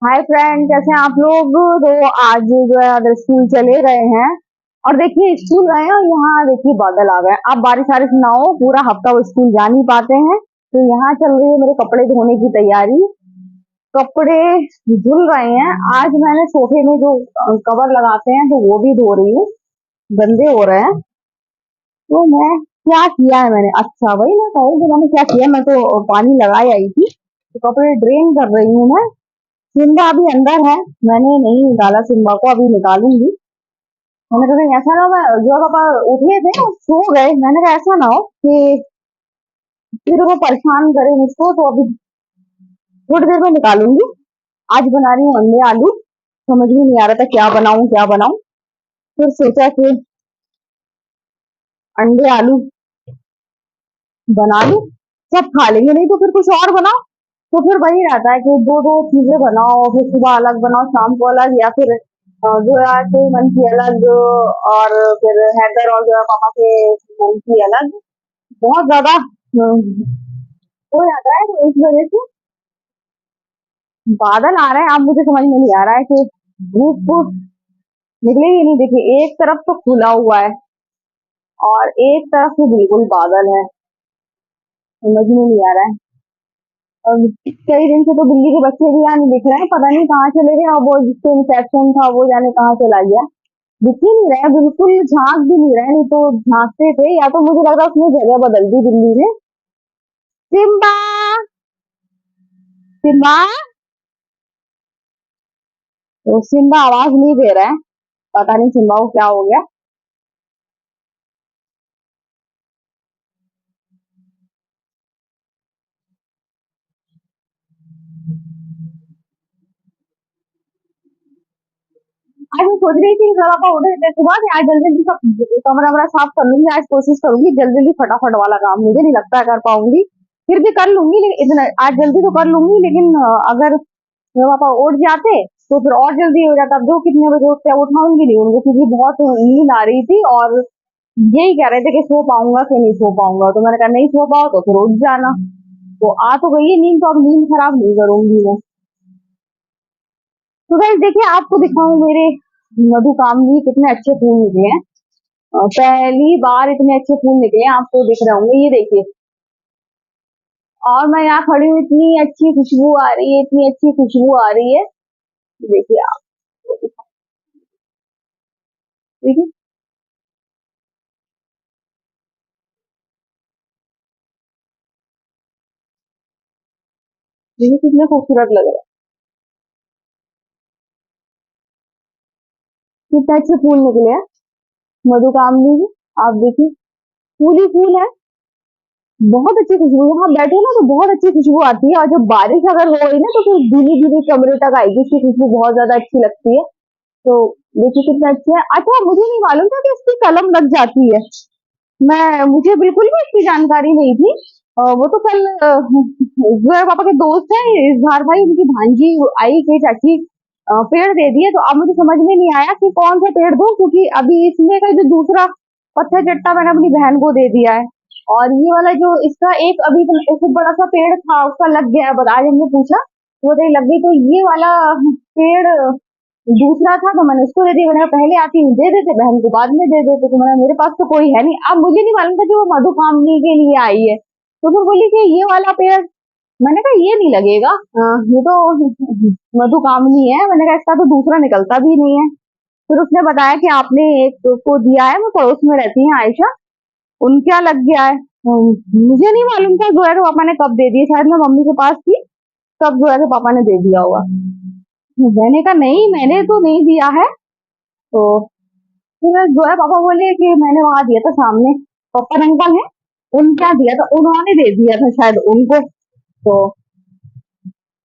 Hi friend, कैसे हैं आप लोग। तो आज जो है अगर स्कूल चले गए हैं और देखिए स्कूल गए हैं और यहाँ देखिए बादल आ गए। अब बारिश वारिश ना हो, पूरा हफ्ता वो स्कूल जा नहीं पाते हैं। तो यहाँ चल रही है मेरे कपड़े धोने की तैयारी। कपड़े धुल रहे हैं। आज मैंने सोफे में जो कवर लगाते हैं तो वो भी धो रही हूँ, गंदे हो रहे हैं। तो मैं क्या किया है मैंने, अच्छा वही मैं कहूँ कि मैंने क्या किया। मैं तो पानी लगाई आई थी तो कपड़े ड्रेन कर रही हूँ मैं। सिम्बा अभी अंदर है, मैंने नहीं निकाला सिम्बा को, अभी निकालूंगी। मैंने कहा कहीं ऐसा ना हो, मैं जो पापा उठे थे और सो गए, मैंने कहा ऐसा ना हो कि फिर वो परेशान करे मुझको। तो अभी थोड़ी देर में निकालूंगी। आज बना रही हूँ अंडे आलू। समझ में नहीं आ रहा था क्या बनाऊं क्या बनाऊं। फिर सोचा कि अंडे आलू बना लूं, सब खा लेंगे, नहीं तो फिर कुछ और बनाओ। तो फिर वही रहता है कि दो दो चीजें बनाओ, फिर सुबह अलग बनाओ शाम को अलग, या फिर जो है आज के मन की अलग, और फिर हैदर और जो है पापा के मन की अलग। बहुत ज्यादा हो जाता है, तो इस वजह से बादल आ रहे हैं। अब मुझे समझ में नहीं आ रहा है कि धूप निकलेगी नहीं। देखिए एक तरफ तो खुला हुआ है और एक तरफ तो बिल्कुल बादल है, समझ में नहीं आ रहा है। और कई दिन से तो दिल्ली के बच्चे भी यहाँ नहीं दिख रहे हैं, पता नहीं कहाँ चले गए। और वो जिसको इंफेक्शन था वो जाने कहाँ चला गया। दिख ही नहीं रहे, बिल्कुल झांक भी नहीं रहे। नहीं तो झांकते थे, या तो मुझे लग रहा है उसने जगह बदल दी दिल्ली में। Simba, Simba. तो सिम्बा आवाज नहीं दे रहा है, पता नहीं सिम्बा को क्या हो गया। आज मैं सोच रही थी जरा सा उठे थे सुबह कि आज जल्दी जल्दी सब कमरा वमरा साफ कर लूंगी। आज कोशिश करूंगी जल्दी जल्दी फटाफट वाला काम, मुझे नहीं लगता है कर पाऊंगी। फिर भी कर लूंगी, लेकिन इतना आज जल्दी तो कर लूंगी। लेकिन अगर मेरे पापा उठ जाते तो फिर और जल्दी हो जाता। अब देखो कितने बजे उठते हैं, उठाऊंगी नहीं उनको क्योंकि बहुत नींद आ रही थी। और यही कह रहे थे कि सो पाऊंगा कि नहीं सो पाऊंगा, तो मैंने कहा नहीं सो पाओ तो फिर उठ जाना। तो आ तो गई है नींद, तो अब नींद खराब नहीं करूंगी मैं। तो गाइस देखिए आपको दिखाऊं मेरे मधुकामनी कितने अच्छे फूल निकले हैं। पहली बार इतने अच्छे फूल निकले हैं, आपको दिख रहे होंगे, ये देखिए। और मैं यहाँ खड़ी हूँ, इतनी अच्छी खुशबू आ रही है, इतनी अच्छी खुशबू आ रही है। देखिए आप, देखिए देखिए कितने खूबसूरत लग रहे हैं, कितने अच्छे फूल निकले हैं मधुकामनी के। आप देखिए फूल ही फूल है। बहुत अच्छी खुशबू, वहां बैठे ना तो बहुत अच्छी खुशबू आती है। और जब बारिश अगर हो गई ना तो फिर धीरे धीरे कमरे तक आएगी, इसकी खुशबू बहुत ज्यादा अच्छी लगती है। तो देखिए कितने अच्छे हैं। अच्छा मुझे नहीं मालूम था कि इसकी कलम लग जाती है। मुझे बिल्कुल भी इसकी जानकारी नहीं थी। वो तो कल जो है पापा के दोस्त है इजहार भाई, उनकी भांजी आई कि चाची पेड़ दे दिए। तो अब मुझे समझ में नहीं आया कि कौन सा पेड़ दूं, क्योंकि अभी इसमें का जो दूसरा पत्थर चट्टा मैंने अपनी बहन को दे दिया है। और ये वाला जो इसका एक अभी एक बड़ा सा पेड़ था उसका लग गया है, आज हमने पूछा तो वो लग गई। तो ये वाला पेड़ दूसरा था तो मैंने उसको दे दिया। मैंने कहा पहले आती दे देते, बहन को बाद में दे देते। तो मैंने मेरे पास तो कोई है नहीं। अब मुझे नहीं मालूम था कि वो मधुकामनी के लिए आई है। तो फिर बोली कि ये वाला पेड़, मैंने कहा ये नहीं लगेगा, ये तो मधुकामनी है। मैंने कहा इसका तो दूसरा निकलता भी नहीं है। फिर उसने बताया कि आपने एक को दिया है, वो पड़ोस में रहती है आयशा, उनके यहाँ लग गया है। मुझे नहीं मालूम था जोया के पापा ने कब दे दिए, शायद मैं मम्मी के पास थी तब जोया के पापा ने दे दिया होगा। मैंने कहा नहीं मैंने तो नहीं दिया है। तो फिर जो है पापा बोले कि मैंने वहां दिया था सामने, पप्पा अंकल है उनके यहाँ दिया था, उन्होंने दे दिया था शायद उनको। तो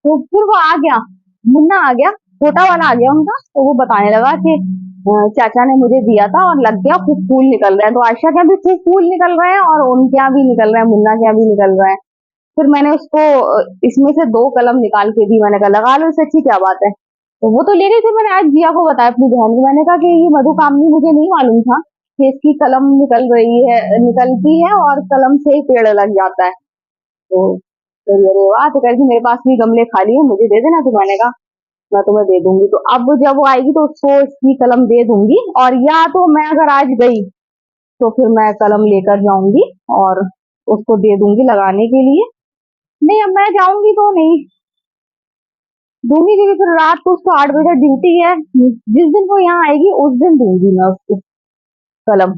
फिर वो आ गया, मुन्ना आ गया, छोटा वाला आ गया उनका। तो वो बताने लगा कि चाचा ने मुझे दिया था और लग गया, खूब फूल निकल रहे हैं। तो आयशा के यहाँ भी खूब फूल निकल रहे हैं और उनके यहाँ भी निकल रहे हैं, मुन्ना के यहाँ भी निकल रहे हैं। फिर मैंने उसको इसमें से दो कलम निकाल के दी। मैंने कहा लगा लो, इससे अच्छी क्या बात है। तो वो तो ले रही थी। मैंने आज जिया को बताया अपनी बहन को, मैंने कहा कि ये मधुकामनी मुझे नहीं मालूम था कि इसकी कलम निकल रही है, निकलती है और कलम से ही पेड़ लग जाता है। तो अरे वाह, तो कह रही थी मेरे पास भी गमले खाली है, मुझे दे देना। तो मैंने कहा मैं तुम्हें दे दूंगी। तो अब जब वो आएगी तो उसको इसकी कलम दे दूंगी, और या तो मैं अगर आज गई तो फिर मैं कलम लेकर जाऊंगी और उसको दे दूंगी लगाने के लिए। नहीं, अब मैं जाऊंगी तो नहीं दूंगी, क्योंकि फिर रात को उसको 8 बजे ड्यूटी है। जिस दिन वो यहाँ आएगी उस दिन दूंगी मैं उसको कलम,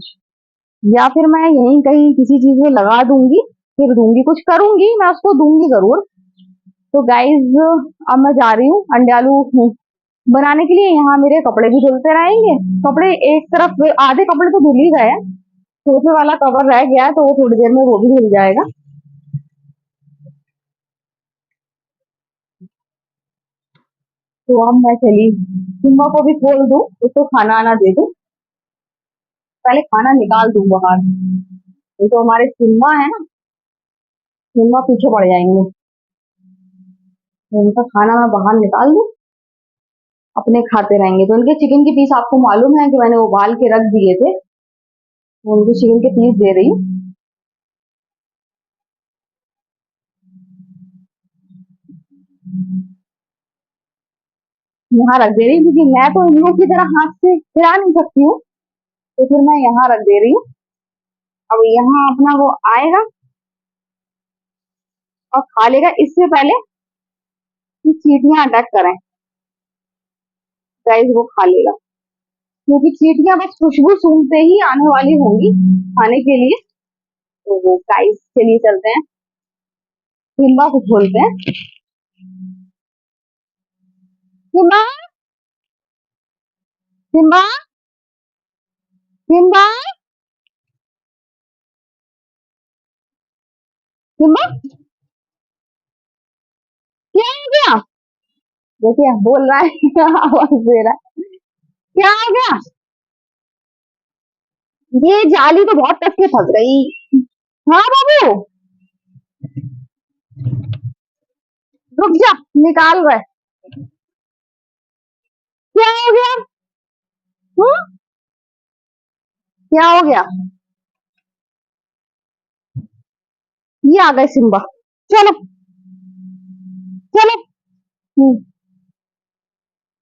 या फिर मैं यहीं कहीं किसी चीज में लगा दूंगी, फिर दूंगी, कुछ करूंगी, मैं उसको दूंगी जरूर। तो गाइज, अब मैं जा रही हूँ अंडे आलू बनाने के लिए। यहाँ मेरे कपड़े भी धुलते रहेंगे। कपड़े एक तरफ, आधे कपड़े तो धुल ही गए हैं, सोफे वाला कवर रह गया है तो वो थोड़ी देर में वो भी धुल जाएगा। तो अब मैं चली सिम्बा को भी खोल दूं, उसको खाना आना दे दूं, पहले खाना निकाल दूं बाहर। ये तो हमारे सिम्बा है ना, सिम्बा पीछे पड़ जाएंगे। तो उनका खाना मैं बाहर निकाल दूं, अपने खाते रहेंगे। तो उनके चिकन के पीस आपको मालूम है कि मैंने उबाल के रख दिए थे, तो उनको चिकन के पीस दे रही हूँ। यहाँ रख दे रही हूँ, क्योंकि मैं तो इन लोगों की तरह हाथ से खिला नहीं सकती हूँ, तो फिर मैं यहाँ रख दे रही हूँ। अब यहाँ अपना वो आएगा और खा लेगा, इससे पहले कि चींटियां अटैक करें। गाइस, वो खा लेगा, क्योंकि चींटियां बस खुशबू सूंघते ही आने वाली होंगी खाने के लिए। तो वो गाइस, चलिए चलते हैं, सिम्बा को खोलते हैं। सिम्बा, सिम्बा, सिम्बा, सिम्बा, क्या हो गया? देखिए बोल रहा है आवाज दे रहा है। क्या हो गया? ये जाली तो बहुत टस के फंस गई। हाँ बाबू, रुक जा, निकाल रहे। क्या हो गया? हम्म? क्या हो गया? ये आ गए सिम्बा, चलो चलो। हम्म,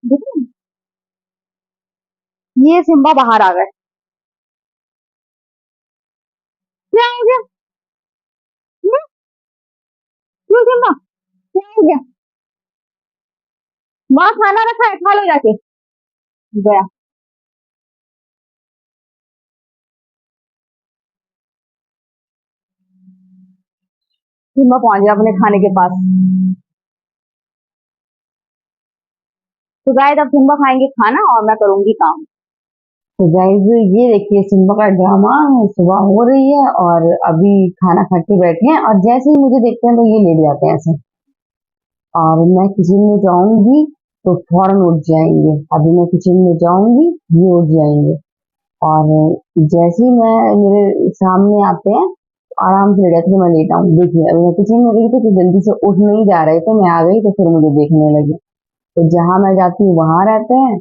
देखो, ये सिम्बा बाहर आ गए। क्या हो गया? हम्म? क्यों सिम्बा, क्या हो गया? वहां खाना रखा है, खा लो जाके। गया। सिम्बा पहुंच गया अपने खाने के पास। तो गाइस, अब सिम्बा खाएंगे खाना और मैं करूंगी काम। तो गाइस, ये देखिए सिम्बा का ड्रामा। सुबह हो रही है और अभी खाना खा के बैठे हैं, और जैसे ही मुझे देखते हैं तो ये लेट जाते हैं ऐसे, और मैं किचन में जाऊंगी तो फौरन उठ जाएंगे। अभी मैं किचन में जाऊंगी, ये उठ जाएंगे, और जैसे ही मैं मेरे सामने आते हैं आराम से लेट जाते हैं। मैं लेटा हूँ, देखिए अभी मैं किचन में गई थी तो जल्दी से उठ नहीं जा रहे थे, मैं आ गई तो फिर मुझे देखने लगे। तो जहां मैं जाती हूँ वहां रहते हैं,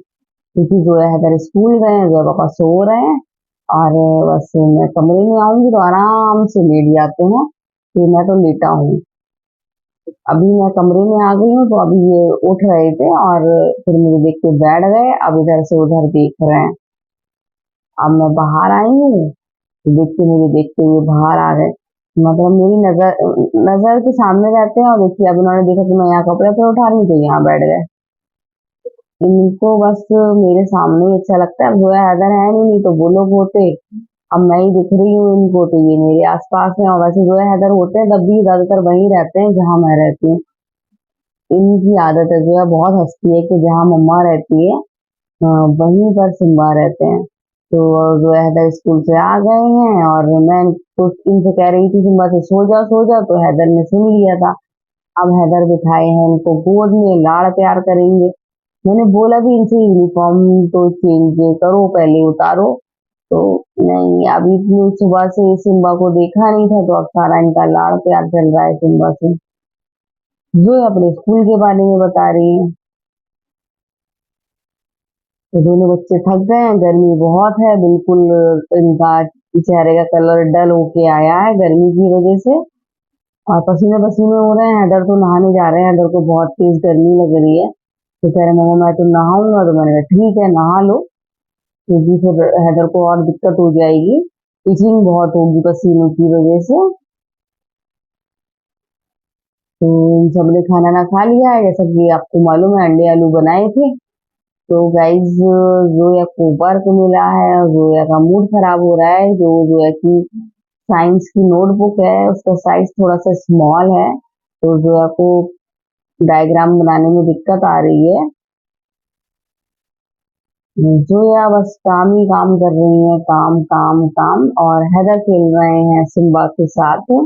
क्योंकि जोया हैदर स्कूल गए हैं, जोया पापा सो रहे हैं, और बस मैं कमरे में आऊंगी तो आराम से लेट जाते हैं। तो मैं तो लेटा हूँ। अभी मैं कमरे में आ गई हूँ तो अभी ये उठ रहे थे और फिर मुझे देख के बैठ गए, अब इधर से उधर देख रहे हैं। अब मैं बाहर आई हूँ तो देख के मुझे देखते हुए बाहर आ गए, मतलब मेरी नजर नजर के सामने रहते हैं। और देखिए अब उन्होंने देखा कि मैं यहाँ कपड़े पर उठा रही हूँ तो यहाँ बैठ गए। इनको बस मेरे सामने ही अच्छा लगता है। अब जोया हैदर है नहीं, नहीं तो वो लोग होते। अब मैं ही दिख रही हूँ इनको तो ये मेरे आसपास है, और वैसे जोया हैदर होते हैं तब भी ज्यादातर वहीं रहते हैं जहाँ मैं रहती हूँ। इनकी आदत है, जो है बहुत हंसती है कि जहाँ मम्मा रहती है वहीं पर सिम्बा रहते हैं। तो जो है हैदर स्कूल से आ गए हैं, और मैं तो इनसे कह रही थी सिम्बा से सो जाओ सो जाओ, तो हैदर ने सुन लिया था। अब हैदर बिठाए हैं इनको गोद में, लाड़ प्यार करेंगे। मैंने बोला भी इनसे यूनिफॉर्म तो चेंज करो, पहले उतारो। तो नहीं, अभी इतनी सुबह से सिम्बा को देखा नहीं था, तो अब सारा इनका लाड़ प्यार चल रहा है सिम्बा से। जो अपने स्कूल के बारे में बता रही है। तो दोनों बच्चे थक गए हैं, गर्मी बहुत है, बिल्कुल इनका चेहरे का कलर डल होके आया है गर्मी की वजह से, और पसीने पसीने हो रहे हैं। हैदर तो नहाने जा रहे हैं, हैदर को बहुत तेज गर्मी लग रही है। तो कह रहे मम्मा मैं तो नहाऊंगा, तो मैंने कहा ठीक है नहा लो, क्योंकि फिर हैदर को और दिक्कत हो जाएगी, इचिंग बहुत होगी पसीनों की वजह से। तो इन सब ने खाना ना खा लिया है, जैसा कि आपको मालूम है अंडे आलू बनाए थे। तो गाइज जोया को वर्क मिला है और जोया का मूड खराब हो रहा है। जो जोया की साइंस की नोटबुक है उसका साइज थोड़ा सा स्मॉल है, तो जोया को डायग्राम बनाने में दिक्कत आ रही है। जोया बस काम ही काम कर रही है, काम काम काम। और हैदर खेल रहे हैं सिम्बा के साथ।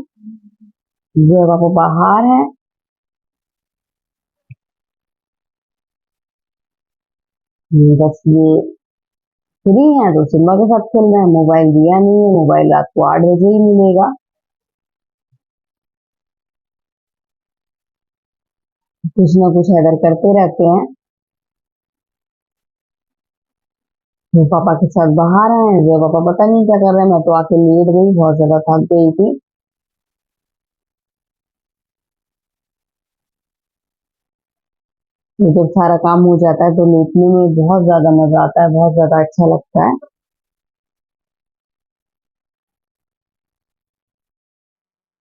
जोया पापा बाहर है। बस ये फ्री है तो सिम्बा के साथ खेल रहे हैं। मोबाइल दिया नहीं है, मोबाइल रात को 8 बजे ही मिलेगा। कुछ ना कुछ हैदर करते रहते हैं। वो पापा के साथ बाहर आए हैं, जो पापा पता नहीं क्या कर रहे हैं। मैं तो आके लेट गई, बहुत ज्यादा थक गई थी। ये जब सारा काम हो जाता है तो लेटने में बहुत ज्यादा मजा आता है, बहुत ज्यादा अच्छा लगता है।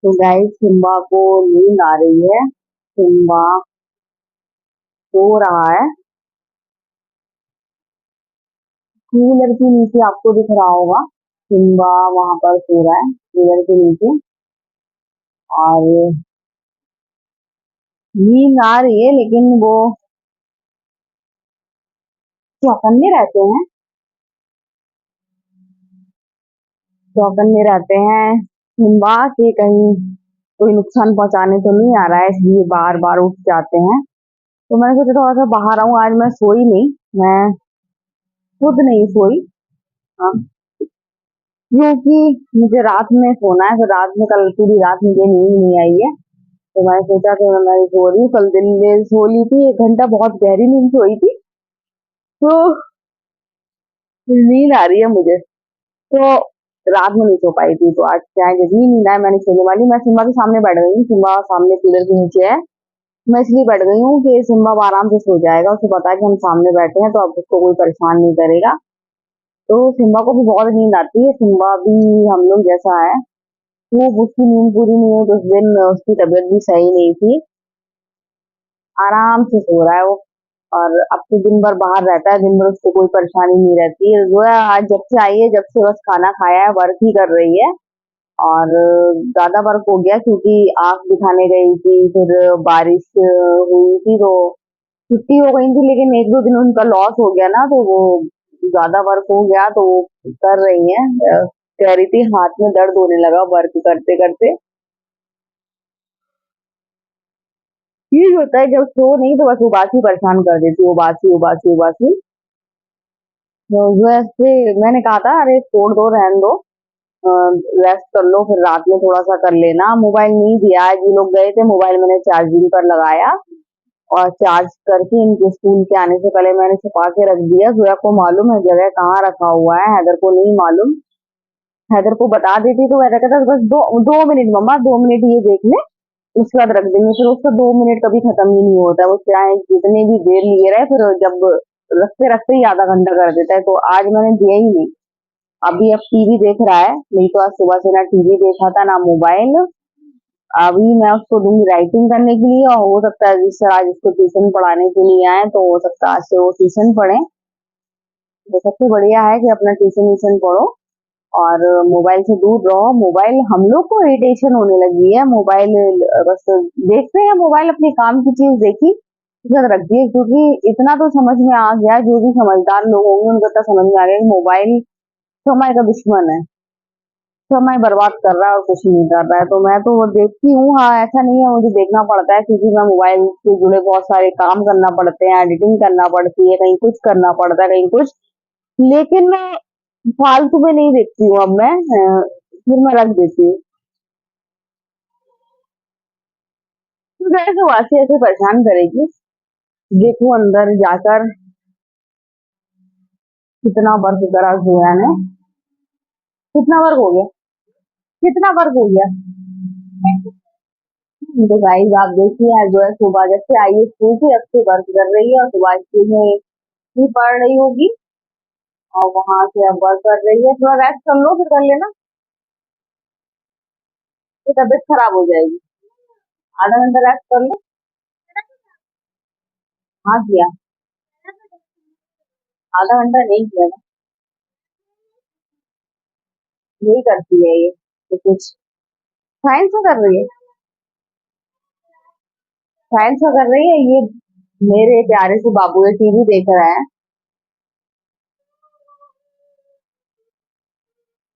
तो गाइस सिम्बा को नींद आ रही है, सिम्बा सो रहा है कूलर के नीचे। आपको दिख रहा होगा सिम्बा वहां पर सो रहा है कूलर के नीचे। और नींद आ रही है लेकिन वो चौकन्ने रहते हैं, चौकन्ने रहते हैं सिम्बा के कहीं कोई नुकसान पहुंचाने तो नहीं आ रहा है, इसलिए बार बार उठ जाते हैं। तो मैंने सोचा थोड़ा सा बाहर आऊं, आज मैं सोई नहीं, मैं खुद नहीं सोई। हाँ, क्योंकि मुझे रात में सोना है, तो रात में कल पूरी रात मुझे नींद नहीं आई है। तो मैंने सोचा कि मैं सो रही हूँ, कल दिन में सो ली थी 1 घंटा, बहुत गहरी नींद सोई थी। तो नींद आ रही है मुझे, तो रात में नहीं सो पाई थी, तो आज चाहे जितनी नींद आए मैंने सोने वाली। मैं सिम्बा के सामने बैठ गई हूँ, सिम्बा सामने कूलर के नीचे है। मैं इसलिए बैठ गई हूँ कि सिम्बा अब आराम से सो जाएगा, उसे पता है कि हम सामने बैठे हैं तो अब उसको कोई परेशान नहीं करेगा। तो सिम्बा को भी बहुत नींद आती है, सिम्बा भी हम लोग जैसा है। वो उसकी नींद पूरी नहीं हुई तो उस दिन उसकी तबीयत भी सही नहीं थी, आराम से सो रहा है वो। और अब तो दिन भर बाहर रहता है, दिन भर उसको कोई परेशानी नहीं रहती है। जोया आज जब से आई है, जब से बस खाना खाया है, वर्क ही कर रही है। और ज्यादा वर्क हो गया क्योंकि आंख दिखाने गई थी, फिर बारिश हुई थी तो छुट्टी हो गई थी, लेकिन 1-2 दिन उनका लॉस हो गया ना, तो वो ज्यादा वर्क हो गया तो वो कर रही है। कह रही थी हाथ में दर्द होने लगा वर्क करते करते। ठीक होता है जब सो नहीं तो बस उबासी परेशान कर देती है, उबासी उबासी उबासी। तो वैसे मैंने कहा था अरे छोड़ दो रहने दो, रेस्ट कर लो, फिर रात में थोड़ा सा कर लेना। मोबाइल नहीं दिया, आज ये लोग गए थे, मोबाइल मैंने चार्जिंग पर लगाया और चार्ज करके इनके स्कूल के आने से पहले मैंने छुपा के रख दिया। जोया को मालूम है जगह कहाँ रखा हुआ है, हैदर को नहीं मालूम। हैदर को बता देती तो हैदर कहता बस दो 2 मिनट मम्मा, 2 मिनट ये देख ले, उसके बाद रख देंगे। फिर उसका 2 मिनट कभी खत्म ही नहीं होता, वो चाहे जितनी भी देर लिए रहे, फिर जब रखते रखते ही आधा घंटा कर देता है। तो आज मैंने दिया ही नहीं। अभी अब टीवी देख रहा है, नहीं तो आज सुबह से ना टीवी देखा था ना मोबाइल। अभी मैं उसको दूंगी राइटिंग करने के लिए, और हो सकता है जिस तरह आज उसको ट्यूशन पढ़ाने के लिए आए तो हो सकता है आज से वो ट्यूशन पढ़े। तो सबसे बढ़िया है कि अपना ट्यूशन व्यूशन पढ़ो और मोबाइल से दूर रहो। मोबाइल हम लोग को इरिटेशन होने लगी है, मोबाइल बस देखते हैं, मोबाइल अपने काम की चीज देखी उसके बाद रख दिए, क्योंकि इतना तो समझ में आ गया, जो भी समझदार लोग होंगे उनको तो समझ में आ गया कि मोबाइल समय का दुश्मन है, समय बर्बाद कर रहा है और कुछ नहीं कर रहा है। तो मैं तो वो देखती हूँ, हाँ ऐसा नहीं है मुझे देखना पड़ता है, क्योंकि मैं मोबाइल से जुड़े बहुत सारे काम करना पड़ते हैं, एडिटिंग करना पड़ती है, कहीं कुछ करना पड़ता है, कहीं कुछ। लेकिन मैं फालतू में नहीं देखती हूँ अब मैं, फिर मैं रख देती हूँ। तो ऐसे वासी ऐसे परेशान करेगी, देखो अंदर जाकर कितना वर्क करा जोया ने। कितना वर्क हो गया, कितना वर्क हो गया। तो गाइस आप देखिए आज जो है सुबह जब से आई है स्कूल से अब से वर्क कर रही है और सुबह स्कूल में भी पढ़ रही होगी और वहां से अब वर्क कर रही है। थोड़ा रेस्ट कर लो फिर कर लेना, तो तबीयत खराब हो जाएगी। आधा घंटा रेस्ट कर लो। हाँ किया, आधा घंटा नहीं किया ना, यही करती है ये तो कुछ। साइंस में कर रही है, साइंस में कर रही है ये। मेरे प्यारे से बाबू ये टीवी देख रहा है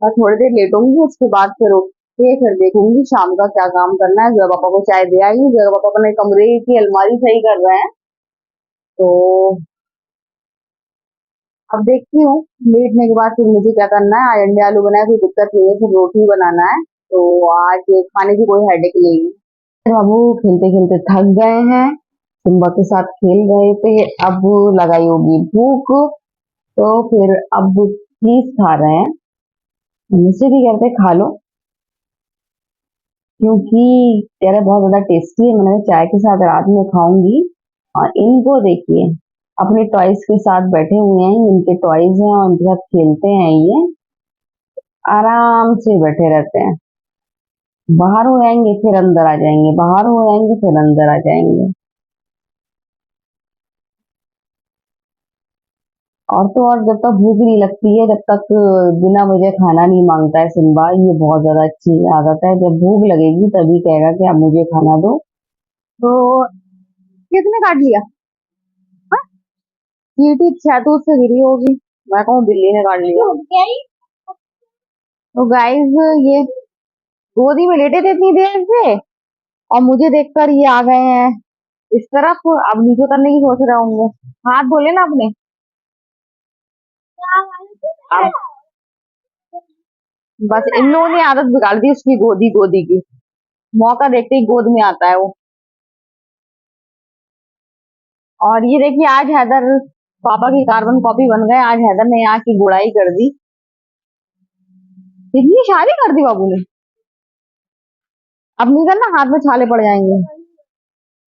और थोड़ी देर लेटूंगी उसके बाद फिर उठ के फिर देखूंगी शाम का क्या काम करना है। जब पापा को चाय दे आई, जब पापा अपने कमरे की अलमारी सही कर रहे हैं, तो अब देखती हूँ लेटने के बाद फिर मुझे क्या करना है। आज अंडे आलू बनाए, कोई दिक्कत नहीं है, सिर्फ रोटी बनाना है, तो आज खाने की कोई हेडेक नहीं है। बाबू खेलते खेलते थक गए हैं, सिम्बा के साथ खेल रहे थे, अब लगाई होगी भूख, तो फिर अब प्लीज खा रहे हैं। मुझसे भी कहते खा लो, क्योंकि कह रहे बहुत ज्यादा टेस्टी है। मैंने कहा चाय के साथ रात में खाऊंगी। और इनको देखिए अपने टॉयज के साथ बैठे हुए हैं, इनके टॉयज हैं और उनके साथ खेलते हैं। ये आराम से बैठे रहते हैं, बाहर हो जाएंगे फिर अंदर आ जाएंगे, बाहर हो जाएंगे फिर अंदर आ जाएंगे। और तो और जब तक भूख नहीं लगती है, जब तक बिना वजह खाना नहीं मांगता है सिम्बा, ये बहुत ज्यादा अच्छी आदत है। जब भूख लगेगी तभी कहेगा कि अब मुझे खाना दो। तो किसने काट लिया? हाँ? चींटी शहतूत से गिरी होगी, मैं कहूँ बिल्ली ने काट लिया। तो गाइस ये गोदी में लेटे थे इतनी देर से और मुझे देखकर ये आ गए हैं इस तरफ। अब नीचे करने की सोच रहा हूँ, हाथ धोले ना अपने। अब बस इन लोगों ने आदत बिगाड़ दी उसकी गोदी गोदी की, मौका देखते ही गोद में आता है वो। और ये देखिए आज हैदर पापा की कार्बन कॉपी बन गए। आज हैदर ने यहाँ की गुड़ाई कर दी, इतनी शादी कर दी बाबू ने। अब नहीं करना, हाथ में छाले पड़ जाएंगे।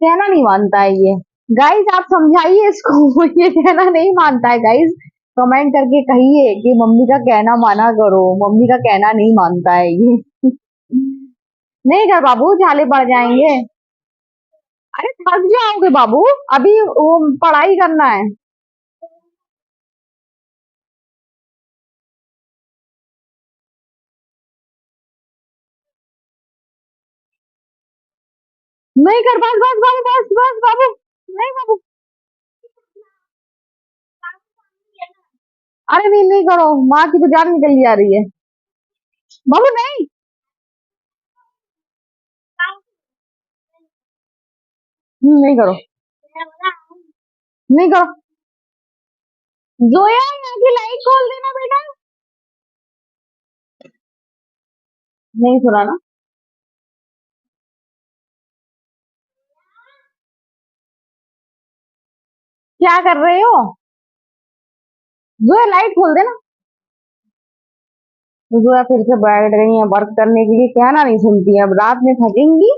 कहना नहीं मानता है ये। गाइस आप समझाइए इसको ये कहना नहीं मानता है गाइस। कमेंट करके कहिए कि मम्मी का कहना माना करो, मम्मी का कहना नहीं मानता है ये। नहीं कर बाबू, छाले पड़ जाएंगे। अरे थक जाओगे बाबू, अभी वो पढ़ाई करना है। नहीं कर, बस बस बाबू, बस बस बाबू। नहीं बाबू, अरे नहीं नहीं करो, माँ की तो जान निकल जा रही है। बाबू नहीं, नहीं करो, नहीं करो। जोया यहाँ की लाइट खोल देना बेटा। नहीं सुना ना? क्या कर रहे हो? जोया लाइट खोल देना। जोया फिर से बैठ गई है वर्क करने के लिए, कहना नहीं सुनती है। अब रात में थकेंगी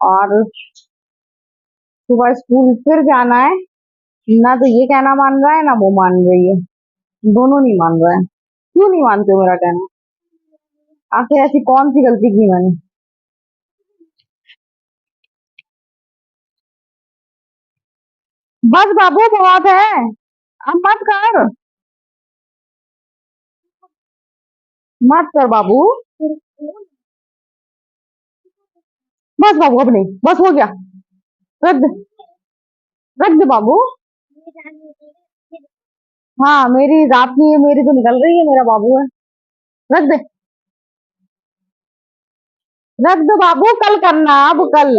और सुबह स्कूल फिर जाना है। ना तो ये कहना मान रहा है ना वो मान रही है, दोनों नहीं मान रहा है। क्यों नहीं मानते हो मेरा कहना? आखिर ऐसी कौन सी गलती की मैंने? बस बाबू बहुत है, अब मत कर, मत कर बाबू। बस बाबू अब नहीं, बस हो गया। रख दे, रख दे बाबू। हाँ मेरी रात की मेरी तो निकल रही है, मेरा बाबू है। रख दे, रख दो बाबू, कल करना अब कल।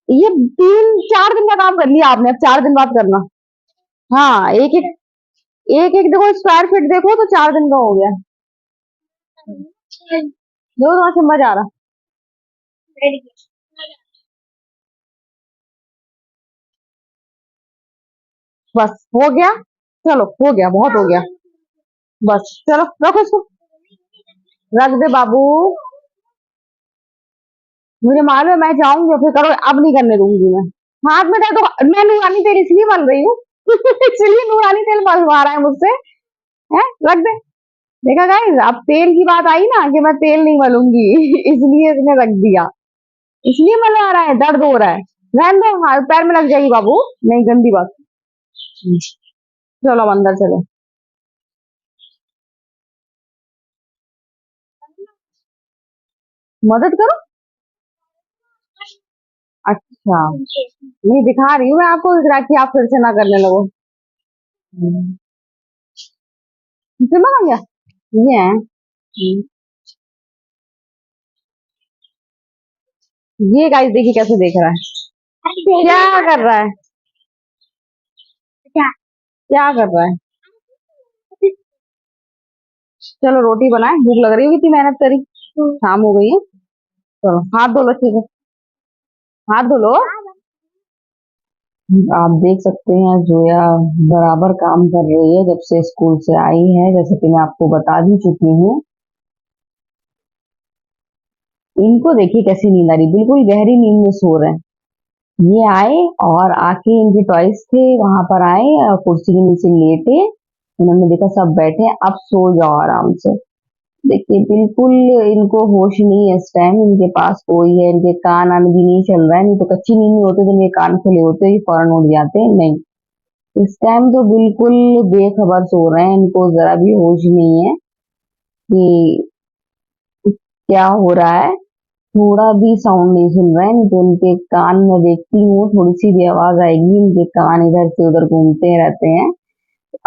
ये 3 4 दिन का काम कर लिया आपने, अब 4 दिन बाद करना। हाँ एक एक, एक एक देखो स्क्वायर फीट देखो तो 4 दिन का हो गया। देखो तुम्हारा सिम्बा जा रहा। बस हो गया, चलो हो गया, बहुत हो गया। बस चलो रखो इसको। रख दे बाबू, मुझे मालूम है मैं जाऊंगी और फिर करो, अब नहीं करने दूंगी मैं। हाथ में दे दो, मैं नूरानी तेल इसलिए मल रही हूँ इसलिए नूरानी तेल मलवा रहा है मुझसे, है रख दे। देखा गाइस, अब तेल की बात आई ना कि मैं तेल नहीं मलूंगी इसलिए इसने रख दिया, इसलिए मलवा रहा है, दर्द हो रहा है। रहने दो, हाथ पैर में लग जाएगी बाबू, नहीं गंदी बात। चलो अब अंदर चलो, मदद करो। अच्छा, नहीं दिखा रही हूँ मैं आपको, इस तरह की आप फिर से ना करने लगो। सिमर आ गया, ये है। ये गाइस देखिए कैसे देख रहा है, क्या कर रहा है, क्या कर रहा है। चलो रोटी बनाए, भूख लग रही होगी, इतनी मेहनत करी, शाम हो गई है। चलो हाथ धो लो, ठीक है, हाथ धो लो। आप देख सकते हैं जोया बराबर काम कर रही है जब से स्कूल से आई है, जैसे कि मैं आपको बता भी चुकी हूँ। इनको देखिए कैसी नींद आ रही, बिल्कुल गहरी नींद में सो रहे हैं। ये आए और आके इनके टॉयज थे वहां पर आए और कुर्सी के नीचे लेटे, उन्होंने देखा सब बैठे हैं, अब सो जाओ आराम से। देखिए बिल्कुल इनको होश नहीं है इस टाइम, इनके पास कोई है, इनके कान आन भी नहीं चल रहा है, नहीं तो कच्ची नींद में होते तो इनके कान खुले होते, ये फौरन उठ जाते, नहीं इस टाइम तो बिल्कुल बेखबर सो रहे हैं, इनको जरा भी होश नहीं है कि क्या हो रहा है, थोड़ा भी साउंड नहीं सुन रहे हैं, नहीं तो उनके कान में देखती हूँ थोड़ी सी भी आवाज आएगी, इनके कान इधर से उधर घूमते रहते हैं।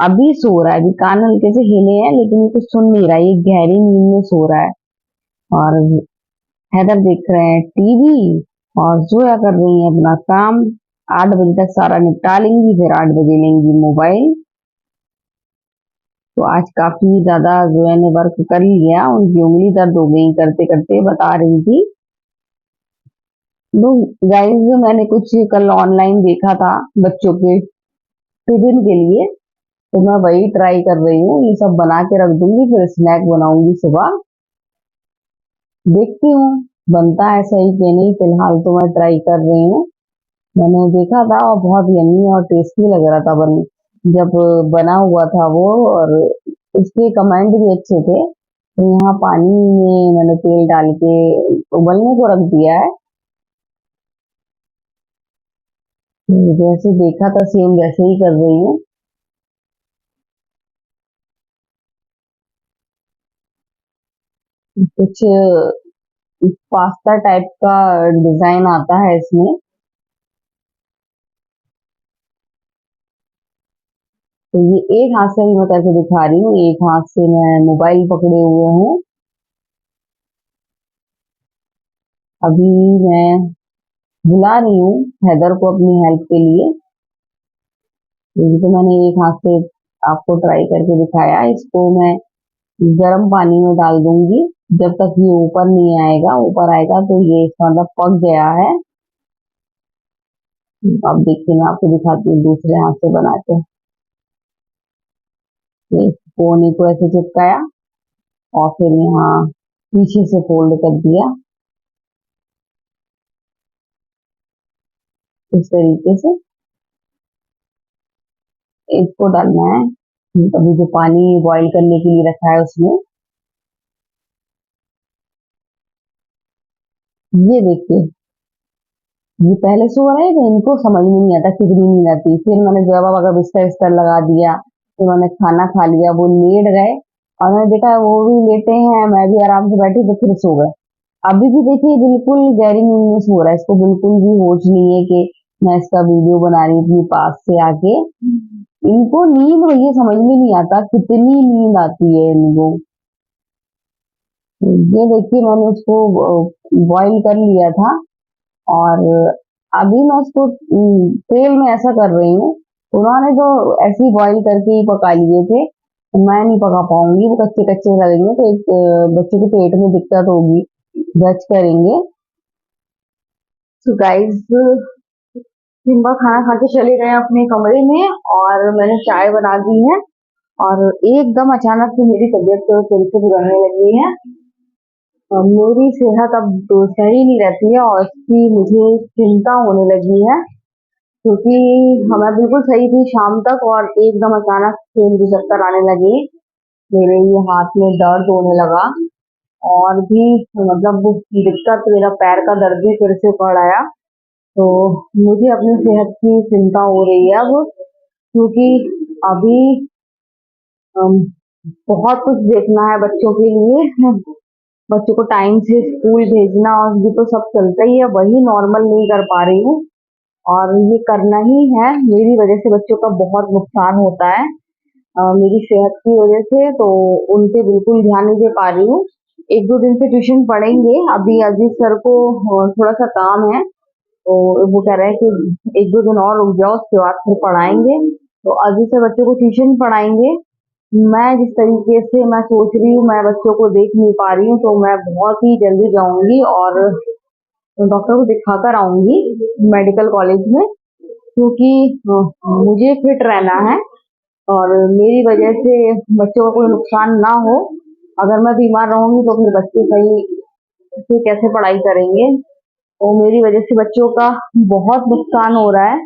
अभी सो रहा है, अभी कान हल्के से हिले हैं लेकिन ये कुछ सुन नहीं रहा है, ये गहरी नींद में सो रहा है। और हैदर देख रहे हैं टीवी और जोया कर रही है अपना काम। 8 बजे तक सारा निपटा लेंगी, फिर 8 बजे लेंगी मोबाइल। तो आज काफी ज्यादा जोया ने वर्क कर लिया, उनकी उंगली दर्द हो गई करते करते, बता रही थी। तो गाइस मैंने कुछ कल ऑनलाइन देखा था बच्चों के टिफिन के लिए, तो मैं वही ट्राई कर रही हूँ, ये सब बना के रख दूंगी, फिर स्नैक बनाऊंगी सुबह, देखती हूँ बनता है सही कि नहीं, फिलहाल तो मैं ट्राई कर रही हूँ। मैंने देखा था और बहुत यम्मी और टेस्टी लग रहा था बन जब बना हुआ था वो, और उसके कमेंट भी अच्छे थे। तो यहाँ पानी में मैंने तेल डाल के उबलने को रख दिया है, तो जैसे देखा था सेम वैसे ही कर रही हूँ। कुछ पास्ता टाइप का डिजाइन आता है इसमें, तो ये एक हाथ से भी मैं करके दिखा रही हूँ, एक हाथ से मैं मोबाइल पकड़े हुए हूँ। अभी मैं बुला रही हूँ हैदर को अपनी हेल्प के लिए, ये तो मैंने एक हाथ से आपको ट्राई करके दिखाया। इसको मैं गर्म पानी में डाल दूंगी, जब तक ये ऊपर नहीं आएगा, ऊपर आएगा तो ये इसका मतलब पक गया है। अब देखिए मैं आपको दिखाती हूँ दूसरे हाथ से बना के। ये कोने को ऐसे चिपकाया और फिर यहाँ पीछे से फोल्ड कर दिया इस तरीके से। इसको डालना है अभी जो पानी बॉईल करने के लिए रखा है उसमें। ये देखिए, ये पहले सो रहे थे, इनको समझ में नहीं आता कितनी नींद आती, फिर मैंने जब बाबा का बिस्तर विस्तर लगा दिया, फिर मैंने खाना खा लिया, वो लेट गए और मैंने देखा वो भी लेटे हैं, मैं भी आराम से बैठी तो फिर सो गए। अभी भी देखिए बिल्कुल गहरी नींद में सो रहा है, इसको बिल्कुल भी होश नहीं है कि मैं इसका वीडियो बना रही थी पास से आके। इनको नींद ये समझ में नहीं आता कितनी नींद आती है इनको। ये देखिए मैंने उसको बॉईल कर लिया था और अभी मैं उसको तेल में ऐसा कर रही हूँ, उन्होंने तो ऐसे ही बॉईल करके ही पका लिए थे, मैं नहीं पका पाऊंगी, वो कच्चे कच्चे लगेंगे तो एक बच्चे के पेट में दिक्कत होगी, जज करेंगे। तो गाइस सिम्बा खाना खा के चले गए अपने कमरे में और मैंने चाय बना दी है, और एकदम अचानक से मेरी तबीयत तो फिर से बिगड़ने लगी है। मेरी सेहत अब तो सही नहीं रहती है और इसकी मुझे चिंता होने लगी है, क्योंकि मैं बिल्कुल सही थी शाम तक और एकदम अचानक से मुझे चक्कर आने लगे। मेरे ये हाथ में दर्द होने लगा और भी मतलब दिक्कत, मेरा पैर का दर्द भी फिर से बढ़ आया। तो मुझे अपनी सेहत की चिंता हो रही है अब, क्योंकि अभी अम, बहुत कुछ देखना है बच्चों के लिए। बच्चों को टाइम से स्कूल भेजना और ये तो सब चलता ही है, वही नॉर्मल नहीं कर पा रही हूँ और ये करना ही है। मेरी वजह से बच्चों का बहुत नुकसान होता है, मेरी सेहत की वजह से, तो उन पे बिल्कुल ध्यान नहीं दे पा रही हूँ। 1-2 दिन से ट्यूशन पढ़ेंगे, अभी अजीत सर को थोड़ा-सा काम है, तो वो कह रहे हैं कि 1-2 दिन और रुक जाओ, उसके बाद फिर पढ़ाएँगे। तो अजीत सर बच्चों को ट्यूशन पढ़ाएँगे। मैं जिस तरीके से मैं सोच रही हूँ, मैं बच्चों को देख नहीं पा रही हूँ, तो मैं बहुत ही जल्दी जाऊँगी और डॉक्टर को दिखा कर आऊँगी मेडिकल कॉलेज में, क्योंकि मुझे फिट रहना है और मेरी वजह से बच्चों का कोई नुकसान ना हो। अगर मैं बीमार रहूँगी तो फिर बच्चे सही से कैसे पढ़ाई करेंगे? तो मेरी वजह से बच्चों का बहुत नुकसान हो रहा है।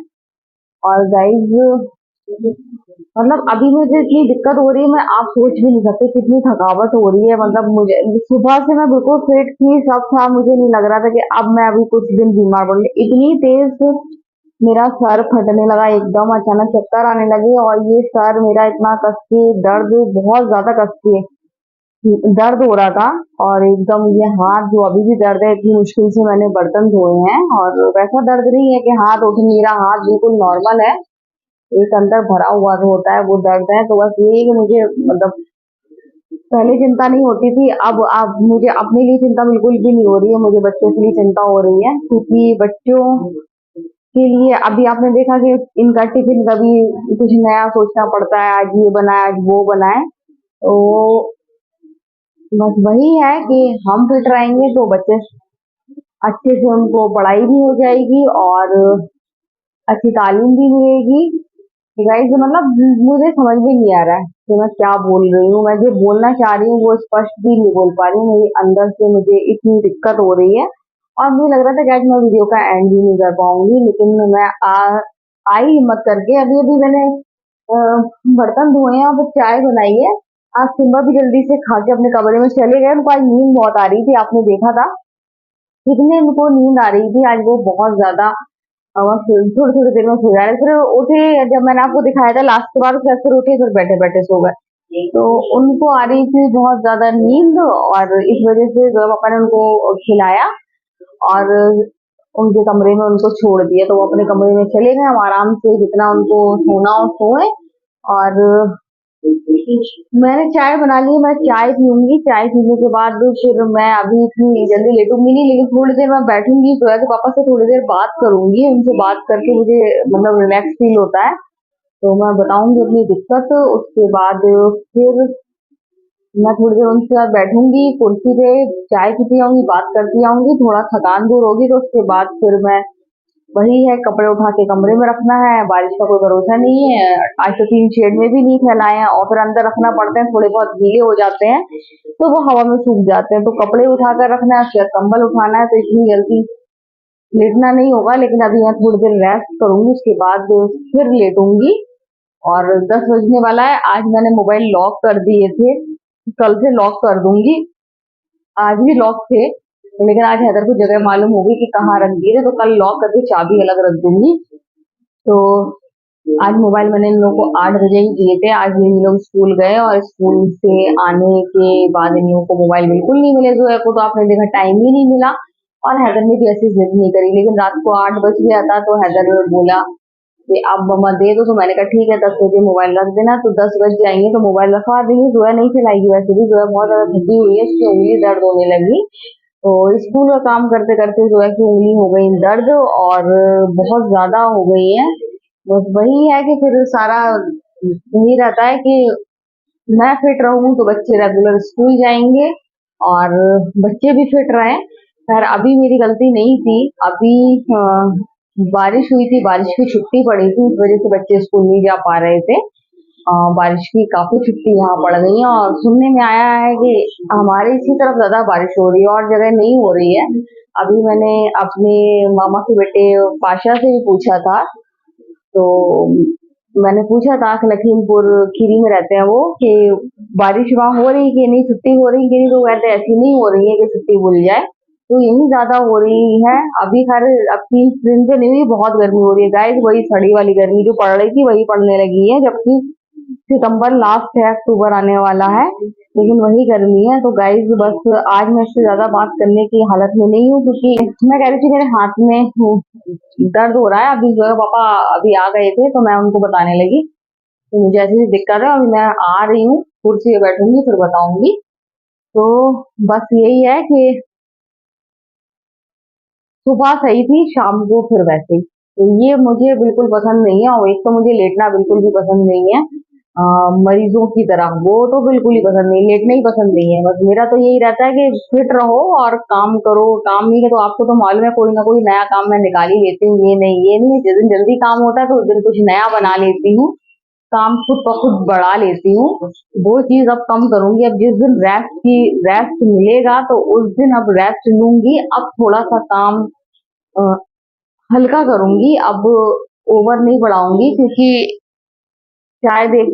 और गाइस, मतलब अभी मुझे इतनी दिक्कत हो रही है, मैं आप सोच भी नहीं सकते कितनी थकावट हो रही है। मतलब मुझे सुबह से मैं बिल्कुल फिट थी, सब था, मुझे नहीं लग रहा था कि अब मैं अभी कुछ दिन बीमार पड़ गई। इतनी तेज मेरा सर फटने लगा, एकदम अचानक चक्कर आने लगे और ये सर मेरा इतना कस के दर्द, बहुत ज्यादा कस के दर्द हो रहा था। और एकदम ये हाथ जो अभी भी दर्द है, इतनी मुश्किल से मैंने बर्तन धोए हैं और वैसा दर्द नहीं है कि हाथ उठ नहीं रहा, हाथ बिल्कुल नॉर्मल है। एक अंदर भरा हुआ जो होता है वो दर्द है। तो बस यही है कि मुझे मतलब पहले चिंता नहीं होती थी, अब मुझे अपने लिए चिंता बिल्कुल भी नहीं हो रही है, मुझे बच्चों के लिए चिंता हो रही है, क्योंकि बच्चों के लिए अभी आपने देखा कि इनका टिफिन कभी कुछ नया सोचना पड़ता है, आज ये बनाए आज वो बनाए। तो बस वही है कि हम फिट रहेंगे तो बच्चे अच्छे से, उनको पढ़ाई भी हो जाएगी और अच्छी तालीम भी मिलेगी। गाइस, मतलब मुझे समझ में नहीं आ रहा है कि मैं क्या बोल रही हूँ। मैं जो बोलना चाह रही हूँ वो स्पष्ट भी नहीं बोल पा रही हूँ, मेरी अंदर से मुझे इतनी दिक्कत हो रही है। और मुझे लग रहा था कि आज मैं वीडियो का एंड भी नहीं कर पाऊंगी, लेकिन मैं आई हिम्मत करके। अभी अभी मैंने अ, बर्तन धोए हैं और फिर चाय बनाई है। आज सिम्बा भी जल्दी से खा के अपने कमरे में चले गए, उनको आज नींद बहुत आ रही थी, आपने देखा था कितने उनको नींद आ रही थी आज, वो बहुत ज्यादा। थोड़ी थोड़ी देर में सो जा रहे, फिर उठे। जब मैंने आपको दिखाया था लास्ट बार, फिर उठे, फिर बैठे बैठे सो गए। तो उनको आ रही थी बहुत ज्यादा नींद और इस वजह से जो है पापा ने उनको खिलाया और उनके कमरे में उनको छोड़ दिया, तो वो अपने कमरे में चले गए। हम आराम से जितना उनको सोना हो सोए। और मैंने चाय बना ली, मैं चाय पीऊंगी, चाय पीने के बाद फिर मैं अभी इतनी जल्दी लेटूंगी नहीं, लेकिन थोड़ी देर मैं बैठूंगी, जोया के पापा से थोड़ी देर बात करूंगी, उनसे बात करके मुझे मतलब रिलैक्स फील होता है। तो मैं बताऊंगी अपनी दिक्कत, उसके बाद फिर मैं थोड़ी देर उनके साथ बैठूंगी कुर्सी पे, चाय पीती आऊंगी, बात करती आऊंगी, थोड़ा थकान दूर होगी, तो उसके बाद फिर मैं वही है, कपड़े उठा के कमरे में रखना है, बारिश का कोई भरोसा नहीं है। आज तो टीन शेड में भी नहीं फैलाए हैं और फिर अंदर रखना पड़ते हैं, थोड़े बहुत गीले हो जाते हैं तो वो हवा में सूख जाते हैं। तो कपड़े उठाकर रखना है, उसके बाद कंबल उठाना है, तो इतनी जल्दी लेटना नहीं होगा। लेकिन अभी मैं थोड़ी देर रेस्ट करूंगी, उसके बाद फिर लेटूंगी। और 10 बजने वाला है, आज मैंने मोबाइल लॉक कर दिए थे, कल से लॉक कर दूंगी। आज भी लॉक थे, लेकिन आज हैदर को जगह मालूम होगी कि कहाँ रख दिए थे, तो कल लॉक करके चाबी अलग रख दूंगी। तो आज मोबाइल मैंने इन लोगों को 8 बजे ही दिए थे। आज ये लोग स्कूल गए और स्कूल से आने के बाद इन लोगों को मोबाइल बिल्कुल नहीं मिले। जोया को तो आपने देखा टाइम ही नहीं मिला और हैदर ने भी ऐसी जिद नहीं करी, लेकिन रात को 8 बज गया था तो हैदर बोला कि अब मम्मा दे दो, तो मैंने कहा ठीक है 10 बजे मोबाइल रख देना। तो 10 बज जाएंगे तो मोबाइल रखवा देंगे। जोया नहीं चलाएगी, वैसे भी जोया बहुत ज्यादा थकी हुई है, इसकी उंगली दर्द होने लगी। तो स्कूल का काम करते करते जोया की उंगली हो गई दर्द और बहुत ज्यादा हो गई है। बस वही है कि फिर सारा यही रहता है कि मैं फिट रहूं तो बच्चे रेगुलर स्कूल जाएंगे और बच्चे भी फिट रहें। खैर अभी मेरी गलती नहीं थी, अभी बारिश हुई थी, बारिश की छुट्टी पड़ी थी, इस वजह से बच्चे स्कूल नहीं जा पा रहे थे। बारिश की काफी छुट्टी यहाँ पड़ गई है और सुनने में आया है कि हमारे इसी तरफ ज्यादा बारिश हो रही है और जगह नहीं हो रही है। अभी मैंने अपने मामा के बेटे पाशा से भी पूछा था, तो मैंने पूछा था कि लखीमपुर खीरी में रहते हैं वो, कि बारिश वहाँ हो रही कि नहीं, छुट्टी हो रही कि नहीं, तो कहते ऐसी नहीं हो रही है कि छुट्टी भूल जाए, तो यही ज्यादा हो रही है। अभी खैर अब 3 दिन से नहीं हुई, बहुत गर्मी हो रही है गाइस, वही सड़ी वाली गर्मी जो पड़ रही थी वही पड़ने लगी है, जबकि सितंबर लास्ट है, अक्टूबर आने वाला है, लेकिन वही गर्मी है। तो गाइस बस आज मैं इससे ज्यादा बात करने की हालत में नहीं हूँ, क्योंकि मैं कह रही थी मेरे हाथ में दर्द हो रहा है। अभी जो है पापा अभी आ गए थे तो मैं उनको बताने लगी तो मुझे ऐसी दिक्कत है, अभी मैं आ रही हूँ, कुर्सी पे बैठूंगी फिर बताऊंगी। तो बस यही है कि सुबह सही थी, शाम को फिर वैसे ही, तो ये मुझे बिल्कुल पसंद नहीं है। और एक तो मुझे लेटना बिल्कुल भी पसंद नहीं है, मरीजों की तरह वो तो बिल्कुल ही पसंद नहीं, लेटना ही पसंद नहीं है। बस मेरा तो यही रहता है कि फिट रहो और काम करो, काम नहीं है तो आपको तो मालूम है कोई ना कोई नया काम मैं निकाल ही लेती हूँ। ये नहीं जिस दिन जल्दी काम होता है तो उस दिन कुछ नया बना लेती हूँ, काम खुद ब खुद बढ़ा लेती हूँ। वो चीज अब कम करूंगी, अब जिस दिन रेस्ट मिलेगा तो उस दिन अब रेस्ट लूंगी। अब थोड़ा सा काम अ, हल्का करूंगी, अब ओवर नहीं बढ़ाऊंगी, क्योंकि शायद एक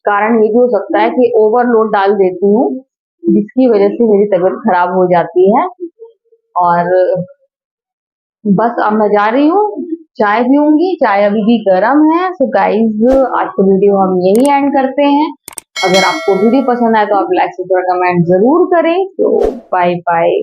कारण ये भी हो सकता है कि ओवरलोड डाल देती हूँ, जिसकी वजह से मेरी तबीयत खराब हो जाती है। और बस अब मैं जा रही हूँ, चाय पीऊंगी, चाय अभी भी गर्म है। सो गाइज आज का वीडियो हम यही एंड करते हैं। अगर आपको वीडियो पसंद आए तो आप लाइक शेयर कमेंट जरूर करें। तो बाय बाय।